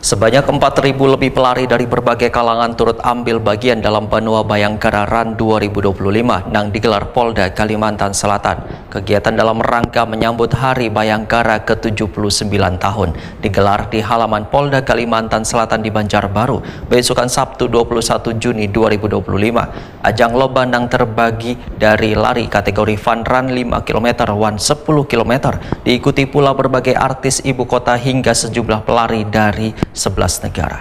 Sebanyak 4.000 lebih pelari dari berbagai kalangan turut ambil bagian dalam Banua Bayangkara Run 2025 yang digelar Polda Kalimantan Selatan. Kegiatan dalam rangka menyambut Hari Bayangkara ke-79 tahun digelar di halaman Polda Kalimantan Selatan di Banjarbaru, besokan Sabtu 21 Juni 2025. Ajang lomba yang terbagi dari lari kategori Fun Run 5 km, One 10 km, diikuti pula berbagai artis ibu kota hingga sejumlah pelari dari 11 negara.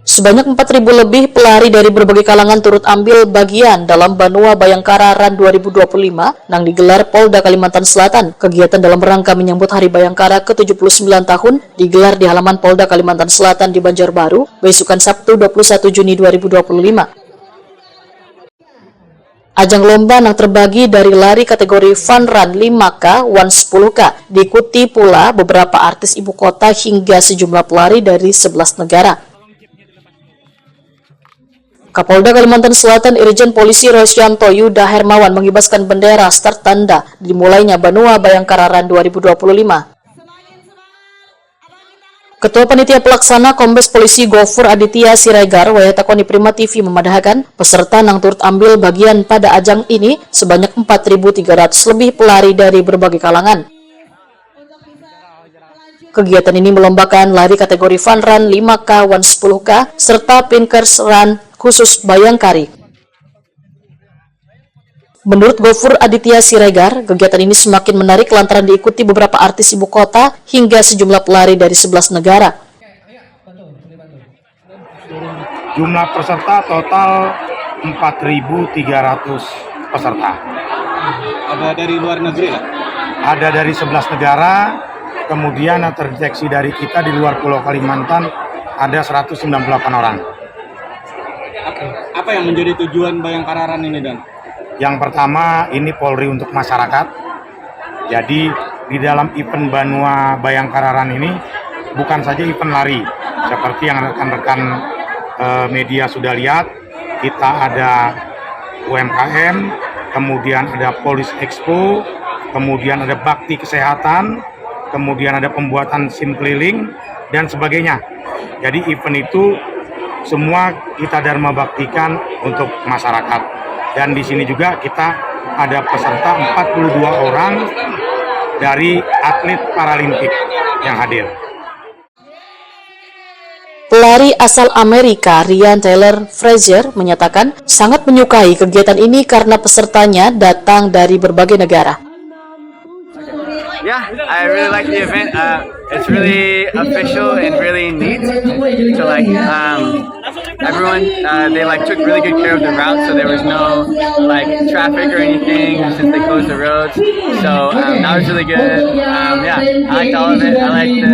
Sebanyak 4.000 lebih pelari dari berbagai kalangan turut ambil bagian dalam Banua Bayangkara Run 2025 yang digelar Polda Kalimantan Selatan. Kegiatan dalam rangka menyambut Hari Bayangkara ke-79 tahun digelar di halaman Polda Kalimantan Selatan di Banjarbaru, besokan Sabtu 21 Juni 2025. Ajang lomba yang terbagi dari lari kategori Fun Run 5K, One 10K, diikuti pula beberapa artis ibu kota hingga sejumlah pelari dari 11 negara. Kapolda Kalimantan Selatan Irjen Polisi Rosyanto Yuda Hermawan mengibaskan bendera start tanda dimulainya Banua Bayangkara Run 2025. Ketua Panitia Pelaksana Kombes Polisi Gofur Aditya Siregar Wayatakoni Prima TV memadahkan peserta yang turut ambil bagian pada ajang ini sebanyak 4.300 lebih pelari dari berbagai kalangan. Kegiatan ini melombakan lari kategori Fun Run 5K, One 10K, serta Pinkers Run khusus Bayangkari. Menurut Gofur Aditya Siregar, kegiatan ini semakin menarik lantaran diikuti beberapa artis ibu kota hingga sejumlah pelari dari 11 negara. Jumlah peserta total 4.300 peserta. Ada dari luar negeri lah? Ada dari 11 negara, kemudian yang terdeteksi dari kita di luar Pulau Kalimantan ada 198 orang. Apa yang menjadi tujuan Bayangkara Run ini, Dan? Yang pertama, ini Polri untuk masyarakat. Jadi di dalam event Banua Bayangkara Run ini bukan saja event lari, seperti yang rekan-rekan media sudah lihat, kita ada UMKM, kemudian ada Polis Expo, kemudian ada bakti kesehatan, kemudian ada pembuatan SIM keliling, dan sebagainya. Jadi event itu semua kita dharma baktikan untuk masyarakat. Dan di sini juga kita ada peserta 42 orang dari atlet Paralimpik yang hadir. Pelari asal Amerika Ryan Taylor Frazier menyatakan sangat menyukai kegiatan ini karena pesertanya datang dari berbagai negara. Yeah, I really like the event. It's really official and really neat. So everyone, they took really good care of the route, so there was no traffic or anything since they closed the roads. So that was really good. Yeah, I liked all of it. I liked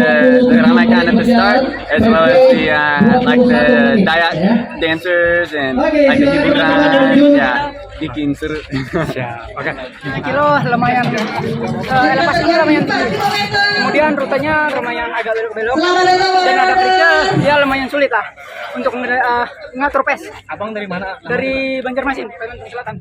the Ramadan at the start, as well as the Dayak dancers and the hiburan. Yeah. Bikin seru. Oke. Kilo lumayan, elevasinya lumayan tinggi. Kemudian rutenya lumayan agak belok-belok dan ada kerikil, ya lumayan sulit lah untuk ngatur pace. Abang dari mana? Dari Banjarmasin, Kalimantan Selatan.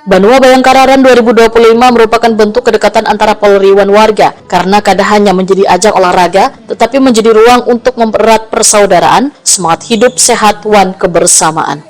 Banua Bayangkara Run 2025 merupakan bentuk kedekatan antara Polri dan warga karena kada hanya menjadi ajang olahraga, tetapi menjadi ruang untuk mempererat persaudaraan, semangat hidup sehat dan kebersamaan.